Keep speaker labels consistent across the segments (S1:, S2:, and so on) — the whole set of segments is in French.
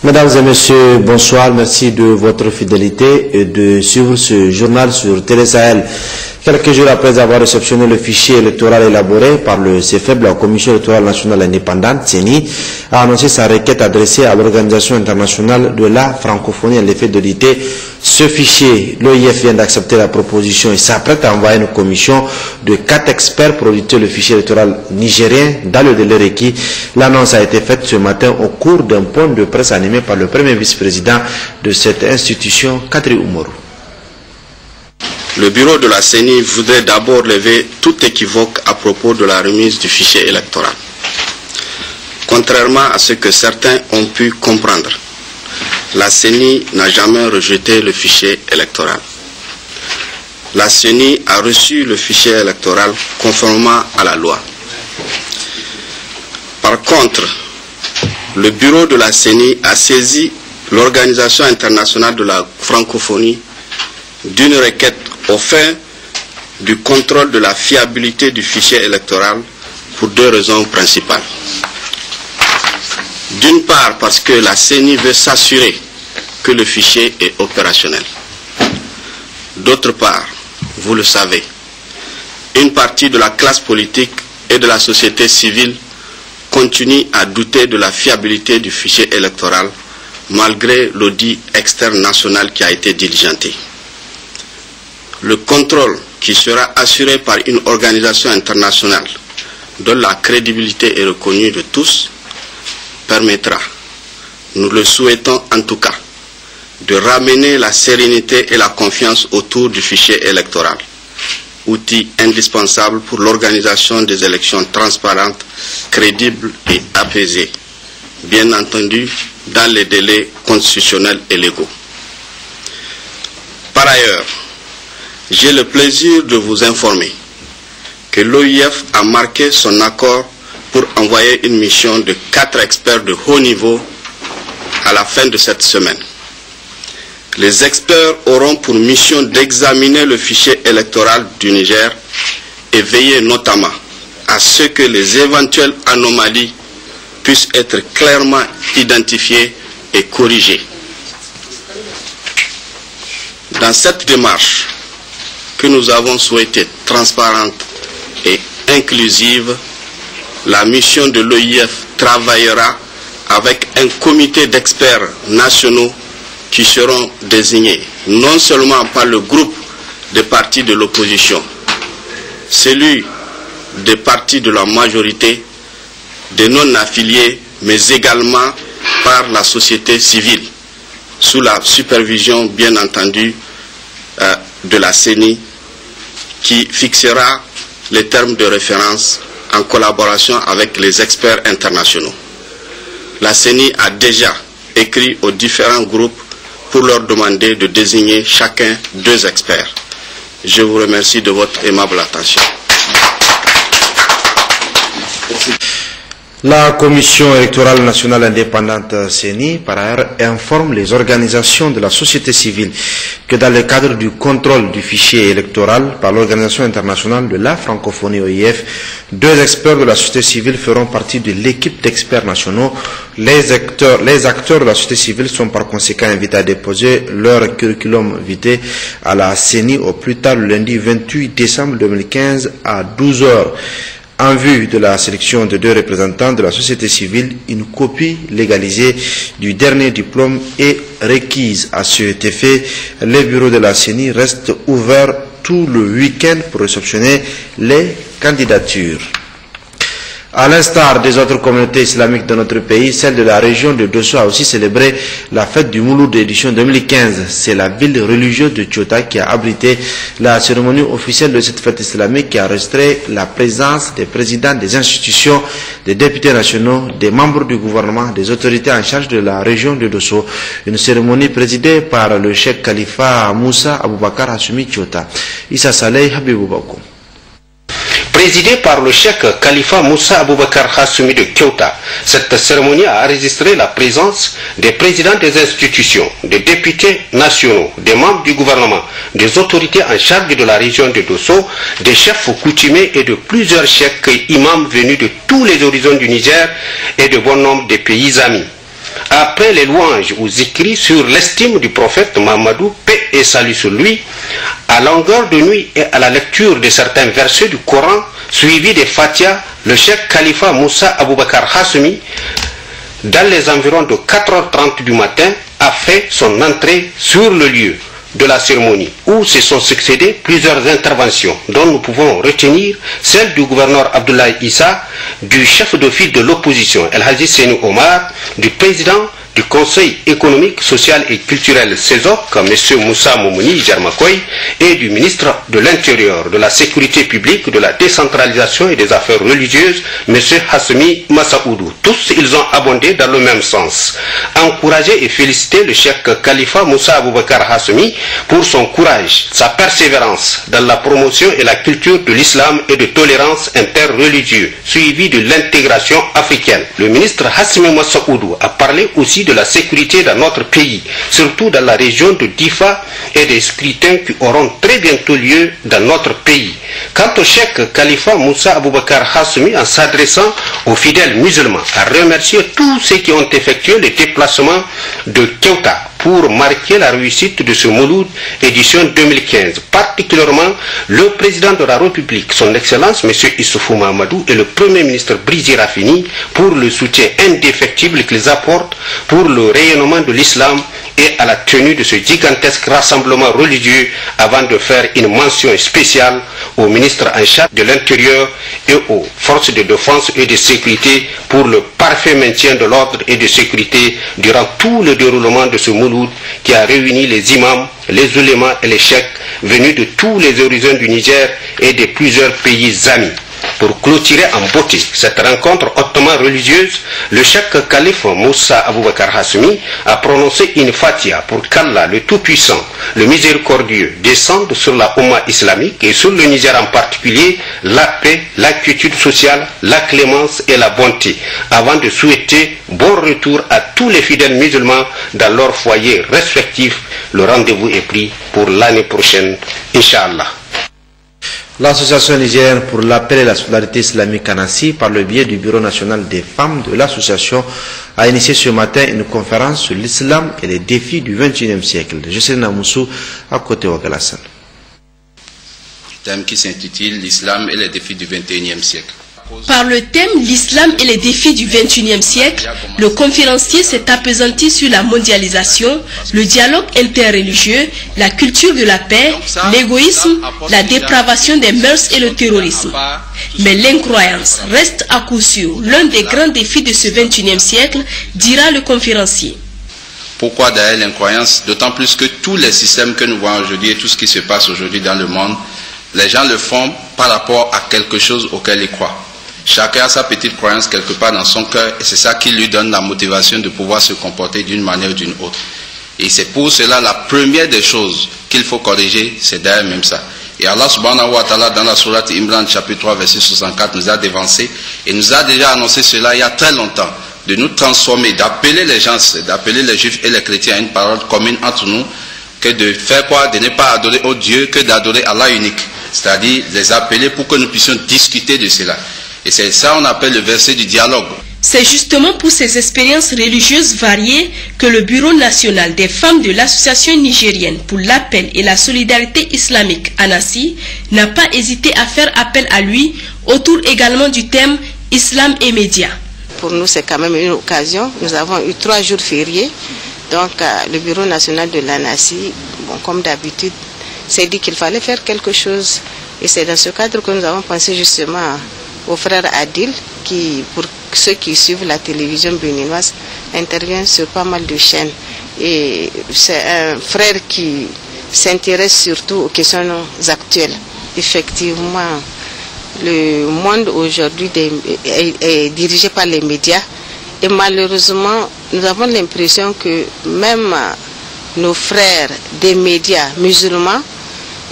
S1: Mesdames et messieurs, bonsoir. Merci de votre fidélité et de suivre ce journal sur Télé Sahel. Quelques jours après avoir réceptionné le fichier électoral élaboré par le CFEB, la Commission électorale nationale indépendante, CENI, a annoncé sa requête adressée à l'Organisation internationale de la francophonie à l'effet d'auditer ce fichier. L'OIF vient d'accepter la proposition et s'apprête à envoyer une commission de 4 experts pour auditer le fichier électoral nigérien dans le délai requis. L'annonce a été faite ce matin au cours d'un point de presse animé par le premier vice-président de cette institution, Kadri Umaru.
S2: Le bureau de la CENI voudrait d'abord lever tout équivoque à propos de la remise du fichier électoral. Contrairement à ce que certains ont pu comprendre, la CENI n'a jamais rejeté le fichier électoral. La CENI a reçu le fichier électoral conformément à la loi. Par contre, le bureau de la CENI a saisi l'Organisation internationale de la francophonie d'une requête au fin du contrôle de la fiabilité du fichier électoral pour 2 raisons principales. D'une part, parce que la CENI veut s'assurer que le fichier est opérationnel. D'autre part, vous le savez, une partie de la classe politique et de la société civile continue à douter de la fiabilité du fichier électoral malgré l'audit externe national qui a été diligenté. Le contrôle qui sera assuré par une organisation internationale dont la crédibilité est reconnue de tous permettra, nous le souhaitons en tout cas, de ramener la sérénité et la confiance autour du fichier électoral, outil indispensable pour l'organisation des élections transparentes, crédibles et apaisées, bien entendu dans les délais constitutionnels et légaux. Par ailleurs, j'ai le plaisir de vous informer que l'OIF a marqué son accord pour envoyer une mission de 4 experts de haut niveau à la fin de cette semaine. Les experts auront pour mission d'examiner le fichier électoral du Niger et veiller notamment à ce que les éventuelles anomalies puissent être clairement identifiées et corrigées. Dans cette démarche, que nous avons souhaité transparente et inclusive, la mission de l'OIF travaillera avec un comité d'experts nationaux qui seront désignés non seulement par le groupe des partis de l'opposition, celui des partis de la majorité, des non-affiliés, mais également par la société civile, sous la supervision bien entendu de la CENI, qui fixera les termes de référence en collaboration avec les experts internationaux. La CENI a déjà écrit aux différents groupes pour leur demander de désigner chacun 2 experts. Je vous remercie de votre aimable attention.
S1: La Commission électorale nationale indépendante CENI, par ailleurs, informe les organisations de la société civile que dans le cadre du contrôle du fichier électoral par l'Organisation internationale de la francophonie OIF, 2 experts de la société civile feront partie de l'équipe d'experts nationaux. Les acteurs de la société civile sont par conséquent invités à déposer leur curriculum vitae à la CENI au plus tard le lundi 28 décembre 2015 à 12 h. En vue de la sélection de 2 représentants de la société civile, une copie légalisée du dernier diplôme est requise. À cet effet, les bureaux de la CENI restent ouverts tout le week-end pour réceptionner les candidatures. À l'instar des autres communautés islamiques de notre pays, celle de la région de Dosso a aussi célébré la fête du Mouloud d'édition 2015. C'est la ville religieuse de Tchota qui a abrité la cérémonie officielle de cette fête islamique qui a restreint la présence des présidents des institutions, des députés nationaux, des membres du gouvernement, des autorités en charge de la région de Dosso. Une cérémonie présidée par le cheikh Khalifa Moussa Aboubakar Hassoumi Tchota. Issa Saleh Habiboubakou.
S3: Présidée par le cheikh Khalifa Moussa Aboubakar Hassoumi de Kyoto, cette cérémonie a enregistré la présence des présidents des institutions, des députés nationaux, des membres du gouvernement, des autorités en charge de la région de Dosso, des chefs coutumiers et de plusieurs cheikhs et imams venus de tous les horizons du Niger et de bon nombre de pays amis. après les louanges ou écrits sur l'estime du prophète Mahamadou, paix et salut sur lui, à longueur de nuit et à la lecture de certains versets du Coran, suivis des Fatiha, le cheikh Khalifa Moussa Aboubakar Hassoumi, dans les environs de 4h30 du matin, a fait son entrée sur le lieu de la cérémonie, où se sont succédées plusieurs interventions, dont nous pouvons retenir celle du gouverneur Abdoulaye Issa, du chef d'office de l'opposition El Hadji Seyni Omar, du président du Conseil économique, social et culturel CESOC, M. Moussa Moumouni Djermakoy, et du ministre de l'Intérieur, de la Sécurité publique, de la décentralisation et des affaires religieuses, M. Hassoumi Massaoudou. Tous, ils ont abondé dans le même sens. Encourager et féliciter le cheikh Khalifa Moussa Aboubakar Hassoumi pour son courage, sa persévérance dans la promotion et la culture de l'islam et de tolérance interreligieuse, suivi de l'intégration africaine. Le ministre Hassoumi Massaoudou a parlé aussi de la sécurité dans notre pays, surtout dans la région de Difa et des scrutins qui auront très bientôt lieu dans notre pays. Quant au cheikh Khalifa Moussa Aboubakar Hassoumi, en s'adressant aux fidèles musulmans, a remercié tous ceux qui ont effectué le déplacement de Keuta pour marquer la réussite de ce Mouloud édition 2015, particulièrement le président de la République, son Excellence M. Issoufou Mahamadou, et le Premier ministre Brizi Rafini pour le soutien indéfectible qu'ils apportent pour le rayonnement de l'islam et à la tenue de ce gigantesque rassemblement religieux, avant de faire une mention spéciale au ministre en charge de l'Intérieur et aux forces de défense et de sécurité pour le parfait maintien de l'ordre et de sécurité durant tout le déroulement de ce Mouloud qui a réuni les imams, les ulémas et les cheikhs venus de tous les horizons du Niger et de plusieurs pays amis. Pour clôturer en beauté cette rencontre hautement religieuse, le cheikh Khalifa Moussa Aboubakar Hassoumi a prononcé une fatia pour qu'Allah, le Tout-Puissant, le Miséricordieux, descende sur la Oumma islamique et sur le Niger en particulier la paix, la quiétude sociale, la clémence et la bonté, avant de souhaiter bon retour à tous les fidèles musulmans dans leurs foyers respectifs. Le rendez-vous est pris pour l'année prochaine, Inch'Allah.
S1: L'association nigérienne pour l'appel et la solidarité islamique ANASI, par le biais du Bureau national des femmes de l'association, a initié ce matin une conférence sur l'islam et les défis du XXIe siècle. Je suis Namoussou, à côté de Wagalassan.
S2: Thème qui s'intitule l'islam et les défis du XXIe siècle.
S4: Par le thème l'islam et les défis du XXIe siècle, le conférencier s'est appesanti sur la mondialisation, le dialogue interreligieux, la culture de la paix, l'égoïsme, la dépravation des mœurs et le terrorisme. Mais l'incroyance reste à coup sûr l'un des grands défis de ce XXIe siècle, dira le conférencier.
S2: Pourquoi d'ailleurs l'incroyance? D'autant plus que tous les systèmes que nous voyons aujourd'hui et tout ce qui se passe aujourd'hui dans le monde, les gens le font par rapport à quelque chose auquel ils croient. Chacun a sa petite croyance quelque part dans son cœur et c'est ça qui lui donne la motivation de pouvoir se comporter d'une manière ou d'une autre. Et c'est pour cela la première des choses qu'il faut corriger, c'est d'ailleurs même ça. Et Allah subhanahu wa ta'ala dans la sourate Imran chapitre 3 verset 64 nous a dévancé et nous a déjà annoncé cela il y a très longtemps, de nous transformer, d'appeler les gens, d'appeler les juifs et les chrétiens à une parole commune entre nous, que de faire quoi? De ne pas adorer au Dieu que d'adorer Allah unique. C'est-à-dire les appeler pour que nous puissions discuter de cela. Et c'est ça qu'on appelle le verset du dialogue.
S4: C'est justement pour ces expériences religieuses variées que le Bureau national des femmes de l'Association nigérienne pour l'appel et la solidarité islamique ANASI n'a pas hésité à faire appel à lui autour également du thème Islam et médias.
S5: Pour nous, c'est quand même une occasion. Nous avons eu 3 jours fériés. Donc, le Bureau national de l'ANASI, bon, comme d'habitude, s'est dit qu'il fallait faire quelque chose. Et c'est dans ce cadre que nous avons pensé justement au frère Adil, qui, pour ceux qui suivent la télévision béninoise, intervient sur pas mal de chaînes. Et c'est un frère qui s'intéresse surtout aux questions actuelles. Effectivement, le monde aujourd'hui est dirigé par les médias. Et malheureusement, nous avons l'impression que même nos frères des médias musulmans,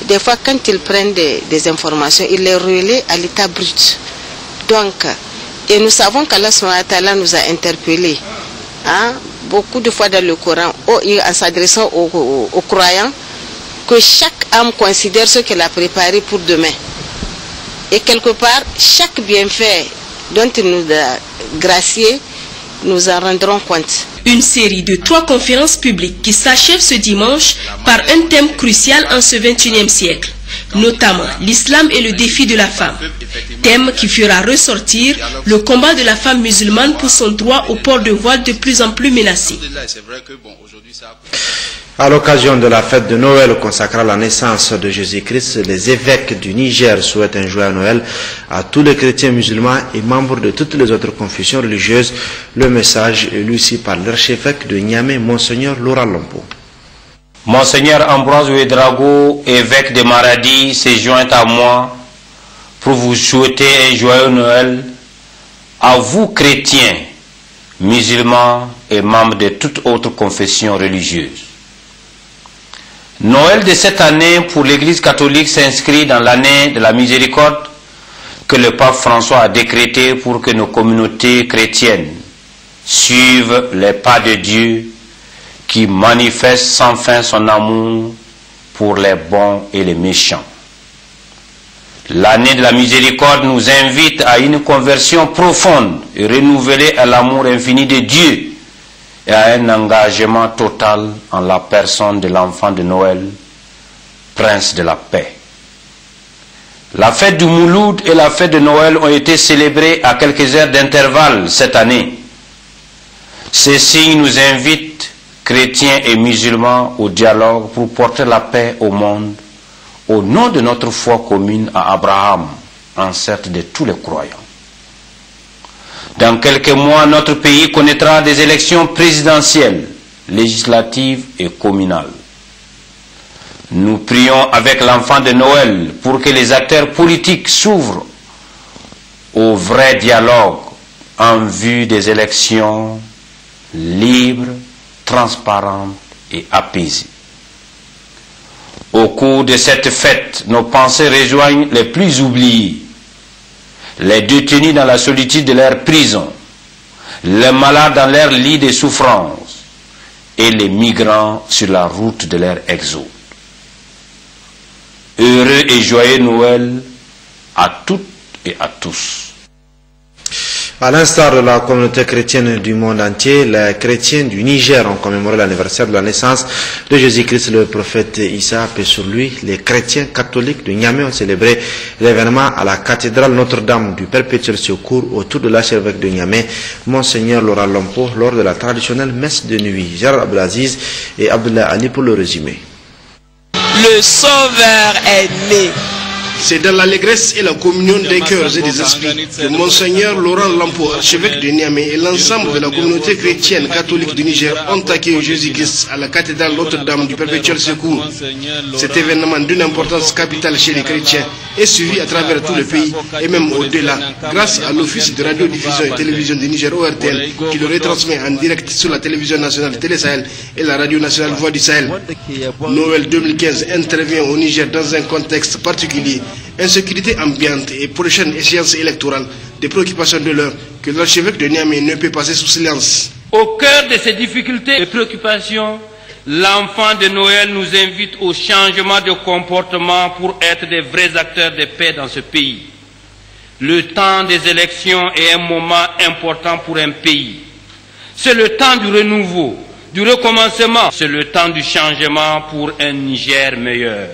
S5: des fois quand ils prennent des informations, ils les relaient à l'état brut. Donc, et nous savons qu'Allah nous a interpellés beaucoup de fois dans le Coran, en s'adressant aux croyants, que chaque âme considère ce qu'elle a préparé pour demain. Et quelque part, chaque bienfait dont il nous a gracié, nous en rendrons compte.
S4: Une série de 3 conférences publiques qui s'achèvent ce dimanche par un thème crucial en ce 21e siècle, notamment l'islam et le défi de la femme. Thème qui fera ressortir le combat de la femme musulmane pour son droit au port de voile de plus en plus menacé.
S1: À l'occasion de la fête de Noël consacrée à la naissance de Jésus-Christ, les évêques du Niger souhaitent un joyeux Noël à tous les chrétiens musulmans et membres de toutes les autres confessions religieuses. Le message est lu ici par l'archevêque de Niamey, Monseigneur Laurent Lompo.
S6: Monseigneur Ambroise Ouedraogo, évêque de Maradi, s'est joint à moi pour vous souhaiter un joyeux Noël à vous chrétiens, musulmans et membres de toute autre confession religieuse. Noël de cette année pour l'Église catholique s'inscrit dans l'année de la miséricorde que le pape François a décrété pour que nos communautés chrétiennes suivent les pas de Dieu qui manifeste sans fin son amour pour les bons et les méchants. L'année de la miséricorde nous invite à une conversion profonde et renouvelée à l'amour infini de Dieu et à un engagement total en la personne de l'enfant de Noël, prince de la paix. La fête du Mouloud et la fête de Noël ont été célébrées à quelques heures d'intervalle cette année. Ces signes nous invitent, chrétiens et musulmans, au dialogue pour porter la paix au monde, au nom de notre foi commune à Abraham, ancêtre de tous les croyants. Dans quelques mois, notre pays connaîtra des élections présidentielles, législatives et communales. Nous prions avec l'enfant de Noël pour que les acteurs politiques s'ouvrent au vrai dialogue en vue des élections libres, transparentes et apaisées. Au cours de cette fête, nos pensées rejoignent les plus oubliés, les détenus dans la solitude de leur prison, les malades dans leur lit de souffrance et les migrants sur la route de leur exode. Heureux et joyeux Noël à toutes et à tous.
S1: À l'instar de la communauté chrétienne du monde entier, les chrétiens du Niger ont commémoré l'anniversaire de la naissance de Jésus-Christ, le prophète Issa, paix sur lui. Les chrétiens catholiques de Niamey ont célébré l'événement à la cathédrale Notre-Dame du Perpétuel Secours autour de l'archevêque de Niamey, Monseigneur Laurent Lompo, lors de la traditionnelle messe de nuit. Gérard Abdelaziz et Abdullah Ali pour le résumé.
S7: Le Sauveur est né.
S8: C'est dans l'allégresse et la communion des cœurs et des esprits que Monseigneur Laurent Lompo, archevêque de Niamey, et l'ensemble de la communauté chrétienne catholique du Niger ont accueilli Jésus-Christ à la cathédrale Notre-Dame du Perpétuel Secours. Cet événement d'une importance capitale chez les chrétiens est suivi à travers tout le pays et même au-delà, grâce à l'Office de radiodiffusion et télévision du Niger ORTN qui le retransmet en direct sur la télévision nationale Télé Sahel et la radio nationale Voix du Sahel. Noël 2015 intervient au Niger dans un contexte particulier. Insécurité ambiante et prochaine échéance électorale, des préoccupations de l'heure que l'archevêque de Niamey ne peut passer sous silence.
S9: Au cœur de ces difficultés et préoccupations, l'enfant de Noël nous invite au changement de comportement pour être des vrais acteurs de paix dans ce pays. Le temps des élections est un moment important pour un pays. C'est le temps du renouveau, du recommencement. C'est le temps du changement pour un Niger meilleur.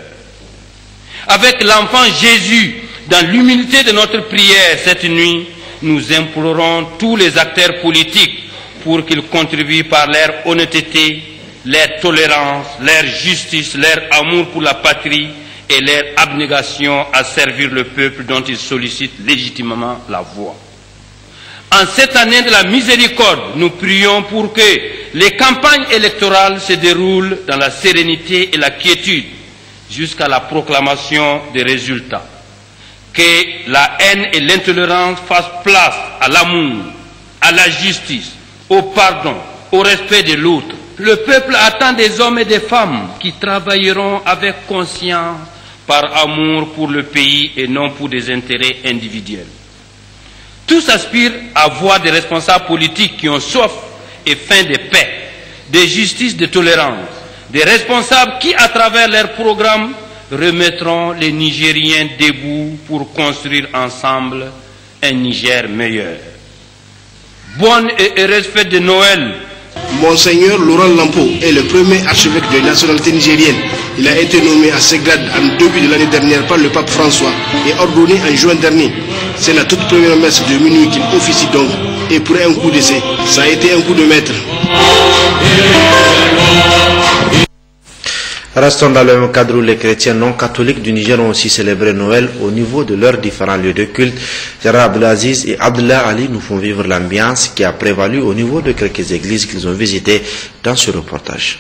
S9: Avec l'enfant Jésus, dans l'humilité de notre prière cette nuit, nous implorons tous les acteurs politiques pour qu'ils contribuent par leur honnêteté, leur tolérance, leur justice, leur amour pour la patrie et leur abnégation à servir le peuple dont ils sollicitent légitimement la voix. En cette année de la miséricorde, nous prions pour que les campagnes électorales se déroulent dans la sérénité et la quiétude, jusqu'à la proclamation des résultats. Que la haine et l'intolérance fassent place à l'amour, à la justice, au pardon, au respect de l'autre. Le peuple attend des hommes et des femmes qui travailleront avec conscience, par amour pour le pays et non pour des intérêts individuels. Tous aspirent à voir des responsables politiques qui ont soif et faim de paix, de justice, de tolérance. Des responsables qui, à travers leurs programmes, remettront les Nigériens debout pour construire ensemble un Niger meilleur. Bonne et heureuse fête de Noël.
S8: Monseigneur Laurent Lampo est le premier archevêque de nationalité nigérienne. Il a été nommé à ce grade en début de l'année dernière par le pape François et ordonné en juin dernier. C'est la toute première messe de minuit qu'il officie donc. Et pour un coup d'essai, ça a été un coup de maître.
S1: Restons dans le même cadre où les chrétiens non catholiques du Niger ont aussi célébré Noël au niveau de leurs différents lieux de culte. Gérard Abdelaziz et Abdullah Ali nous font vivre l'ambiance qui a prévalu au niveau de quelques églises qu'ils ont visitées dans ce reportage.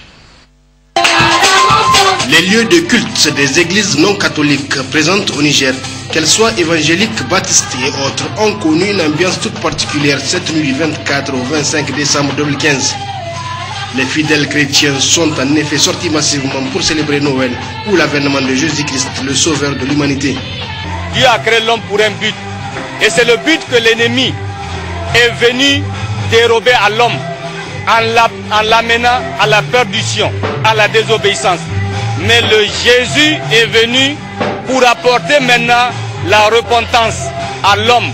S8: Les lieux de culte des églises non catholiques présentes au Niger, qu'elles soient évangéliques, baptistes et autres, ont connu une ambiance toute particulière cette nuit du 24 au 25 décembre 2015. Les fidèles chrétiens sont en effet sortis massivement pour célébrer Noël ou l'avènement de Jésus-Christ, le sauveur de l'humanité.
S10: Dieu a créé l'homme pour un but. Et c'est le but que l'ennemi est venu dérober à l'homme en l'amenant à la perdition, à la désobéissance. Mais le Jésus est venu pour apporter maintenant la repentance à l'homme,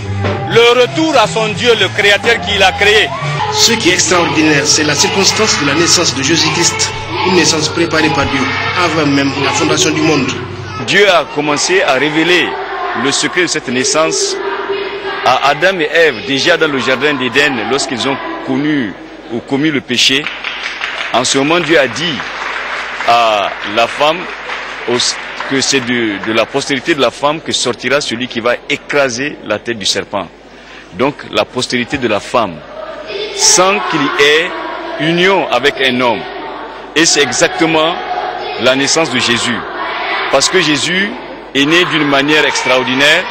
S10: le retour à son Dieu, le Créateur qui l'a créé.
S8: Ce qui est extraordinaire, c'est la circonstance de la naissance de Jésus-Christ, une naissance préparée par Dieu avant même la fondation du monde.
S10: Dieu a commencé à révéler le secret de cette naissance à Adam et Ève, déjà dans le jardin d'Éden, lorsqu'ils ont connu ou commis le péché. En ce moment, Dieu a dit à la femme que c'est de la postérité de la femme que sortira celui qui va écraser la tête du serpent. Donc la postérité de la femme, sans qu'il y ait union avec un homme. Et c'est exactement la naissance de Jésus. Parce que Jésus est né d'une manière extraordinaire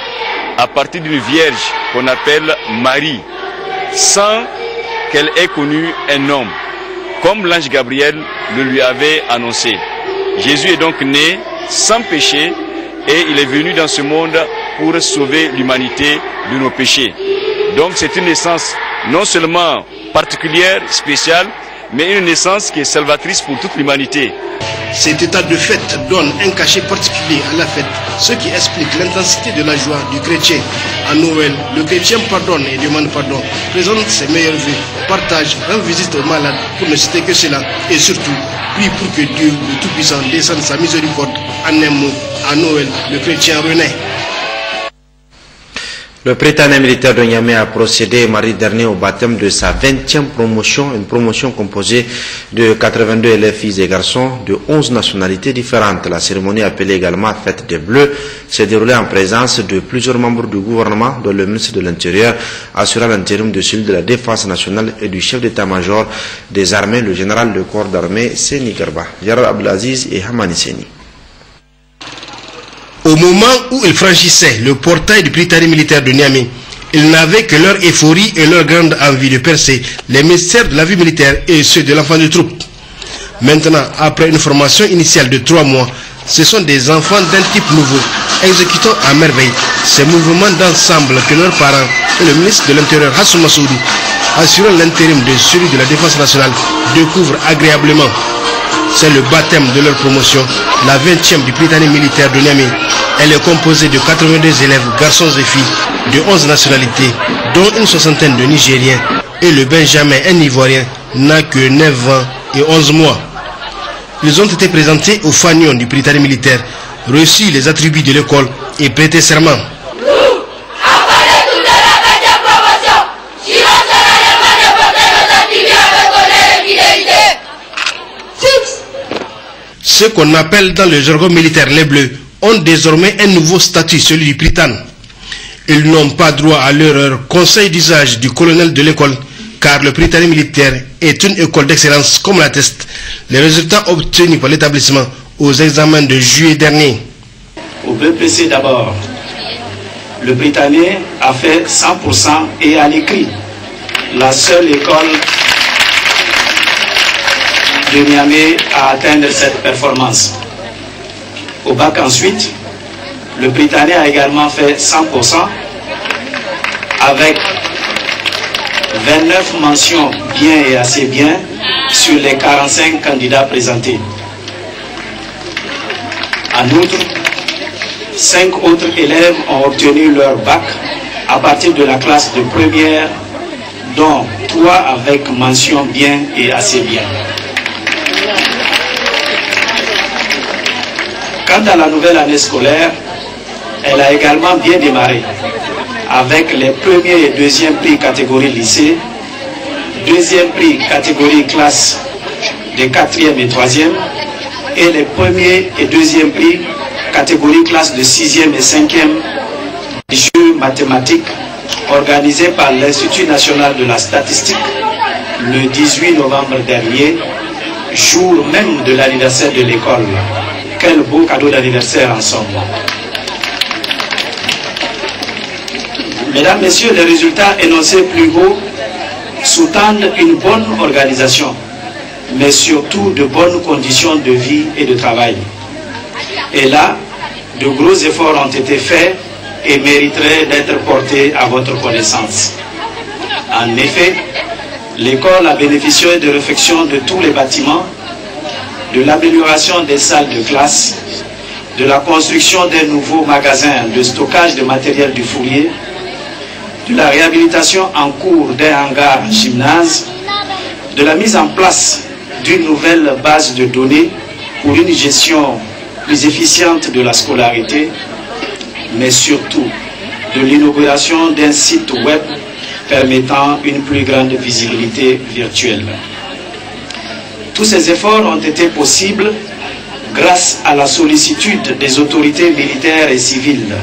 S10: à partir d'une vierge qu'on appelle Marie, sans qu'elle ait connu un homme, comme l'ange Gabriel le lui avait annoncé. Jésus est donc né sans péché et il est venu dans ce monde pour sauver l'humanité de nos péchés. Donc c'est une naissance non seulement particulière, spéciale, mais une naissance qui est salvatrice pour toute l'humanité.
S8: Cet état de fête donne un cachet particulier à la fête, ce qui explique l'intensité de la joie du chrétien. À Noël, le chrétien pardonne et demande pardon, présente ses meilleurs vœux, partage, rend visite aux malades, pour ne citer que cela, et surtout, prie pour que Dieu, le Tout-Puissant, descende sa miséricorde. En un mot, à Noël, le chrétien renaît.
S1: Le Prytanée militaire de Niamey a procédé mardi dernier au baptême de sa 20e promotion, une promotion composée de 82 élèves filles et garçons de 11 nationalités différentes. La cérémonie, appelée également Fête des Bleus, s'est déroulée en présence de plusieurs membres du gouvernement, dont le ministre de l'Intérieur, assurant l'intérim de celui de la Défense nationale et du chef d'état-major des armées, le général de corps d'armée Seni Garba, Gérard Abdelaziz et Hamani Seni.
S8: Au moment où ils franchissaient le portail du Prytanée militaire de Niamey, ils n'avaient que leur euphorie et leur grande envie de percer les mystères de la vie militaire et ceux de l'enfant de troupe. Maintenant, après une formation initiale de 3 mois, ce sont des enfants d'un type nouveau, exécutant à merveille ces mouvements d'ensemble que leurs parents et le ministre de l'Intérieur Hassoum Massoudi, assurant l'intérim de celui de la Défense nationale, découvrent agréablement. C'est le baptême de leur promotion, la 20e du Prytanée militaire de Niamey. Elle est composée de 82 élèves, garçons et filles, de 11 nationalités, dont une soixantaine de Nigériens. Et le Benjamin, un Ivoirien, n'a que 9 ans et 11 mois. Ils ont été présentés au fanion du Prytanée militaire, reçu les attributs de l'école et prêté serment. Ceux qu'on appelle dans le jargon militaire les Bleus ont désormais un nouveau statut, celui du Prytanée. Ils n'ont pas droit à l'erreur, conseil d'usage du colonel de l'école, car le Prytanée militaire est une école d'excellence, comme l'attestent les résultats obtenus par l'établissement aux examens de juillet dernier.
S11: Au BPC d'abord, le Prytanée a fait 100% et à l'écrit. La seule école de Niamey à atteindre cette performance. Au bac ensuite, le Prytanée a également fait 100% avec 29 mentions bien et assez bien sur les 45 candidats présentés. En outre, 5 autres élèves ont obtenu leur bac à partir de la classe de première, dont 3 avec mention bien et assez bien. Quant à la nouvelle année scolaire, elle a également bien démarré, avec les premiers et deuxièmes prix catégorie lycée, deuxième prix catégorie classe des 4e et 3e, et les premiers et deuxièmes prix catégorie classe de 6e et 5e des jeux mathématiques organisés par l'Institut national de la statistique le 18 novembre dernier, jour même de l'anniversaire de l'école. Quel beau cadeau d'anniversaire en somme. Mesdames, Messieurs, les résultats énoncés plus haut sous-tendent une bonne organisation, mais surtout de bonnes conditions de vie et de travail. Et là, de gros efforts ont été faits et mériteraient d'être portés à votre connaissance. En effet, l'école a bénéficié de réfections de tous les bâtiments, de l'amélioration des salles de classe, de la construction d'un nouveau magasin de stockage de matériel du fourrier, de la réhabilitation en cours d'un hangar gymnase, de la mise en place d'une nouvelle base de données pour une gestion plus efficiente de la scolarité, mais surtout de l'inauguration d'un site web permettant une plus grande visibilité virtuelle. Tous ces efforts ont été possibles grâce à la sollicitude des autorités militaires et civiles,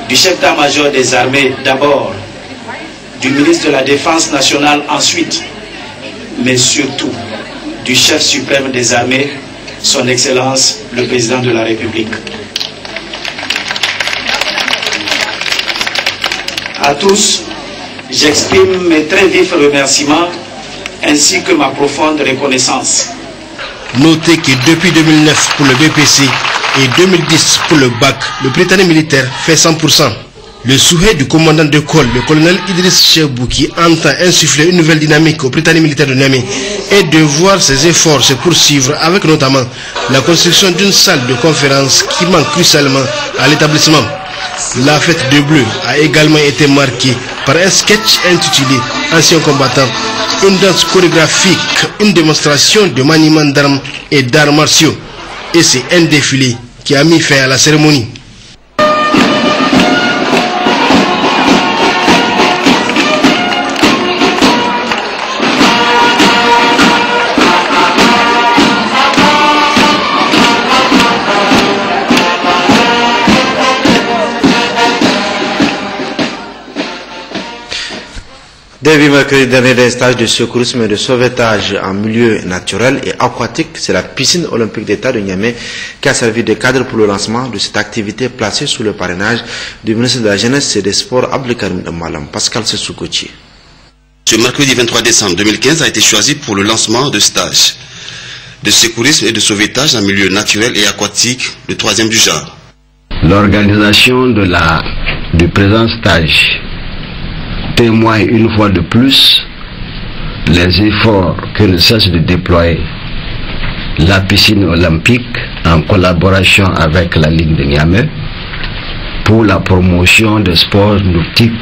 S11: du chef d'état-major des armées d'abord, du ministre de la Défense nationale ensuite, mais surtout du chef suprême des armées, son Excellence le Président de la République. À tous, j'exprime mes très vifs remerciements ainsi que ma profonde reconnaissance.
S8: Notez que depuis 2009 pour le BPC et 2010 pour le bac, le Britannique militaire fait 100%. Le souhait du commandant de d'école, le colonel Idriss Chebou, qui entend insuffler une nouvelle dynamique au Britannique militaire de Niamey, est de voir ses efforts se poursuivre avec notamment la construction d'une salle de conférence qui manque crucialement à l'établissement. La fête de bleu a également été marquée par un sketch intitulé Anciens combattants, une danse chorégraphique, une démonstration de maniement d'armes et d'arts martiaux. Et c'est un défilé qui a mis fin à la cérémonie.
S1: Début mercredi dernier, des stages de secourisme et de sauvetage en milieu naturel et aquatique, c'est la piscine olympique d'État de Niamey qui a servi de cadre pour le lancement de cette activité placée sous le parrainage du ministre de la Jeunesse et des Sports Abdelkarim Malam. Pascal Sessoukoutier.
S12: Ce mercredi 23 décembre 2015 a été choisi pour le lancement de stages de secourisme et de sauvetage en milieu naturel et aquatique, le 3e du genre.
S13: L'organisation du présent stage témoigne une fois de plus les efforts que ne cesse de déployer la piscine olympique en collaboration avec la Ligue de Niamey pour la promotion des sports nautiques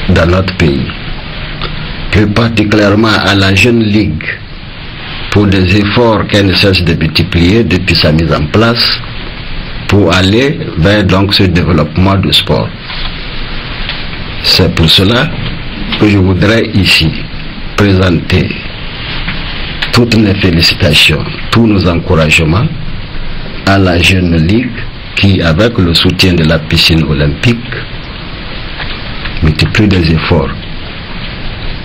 S13: dans notre pays. Plus particulièrement à la Jeune Ligue pour des efforts qu'elle ne cesse de multiplier depuis sa mise en place pour aller vers donc ce développement du sport. C'est pour cela que je voudrais ici présenter toutes mes félicitations, tous nos encouragements à la Jeune Ligue qui, avec le soutien de la piscine olympique, multiplie des efforts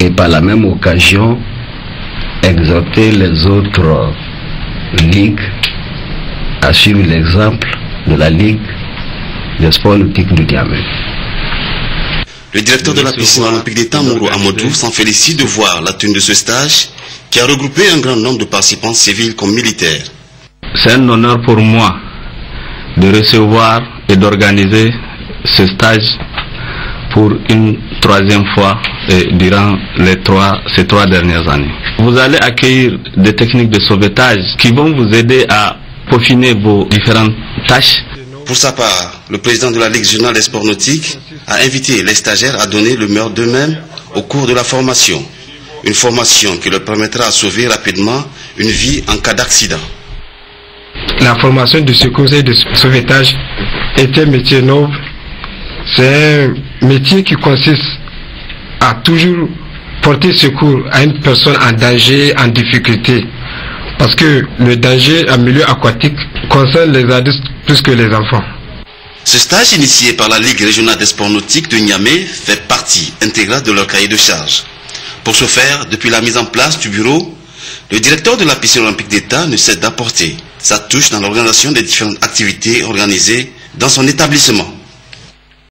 S13: et par la même occasion exhorter les autres ligues à suivre l'exemple de la Ligue des sports nautiques du Niamey.
S12: Le directeur de la piscine olympique d'État, Mourou Amadou, s'en félicite de voir la tenue de ce stage qui a regroupé un grand nombre de participants civils comme militaires.
S14: C'est un honneur pour moi de recevoir et d'organiser ce stage pour une 3e fois durant ces 3 dernières années. Vous allez accueillir des techniques de sauvetage qui vont vous aider à peaufiner vos différentes tâches.
S12: Pour sa part, le président de la Ligue régionale des sports nautiques a invité les stagiaires à donner le meilleur d'eux-mêmes au cours de la formation. Une formation qui leur permettra de sauver rapidement une vie en cas d'accident.
S15: La formation de secours et de sauvetage est un métier noble. C'est un métier qui consiste à toujours porter secours à une personne en danger, en difficulté. Parce que le danger en milieu aquatique concerne les adultes plus que les enfants.
S12: Ce stage initié par la Ligue régionale des sports nautiques de Niamey fait partie intégrale de leur cahier de charge. Pour ce faire, depuis la mise en place du bureau, le directeur de la piscine olympique d'État ne cesse d'apporter sa touche dans l'organisation des différentes activités organisées dans son établissement.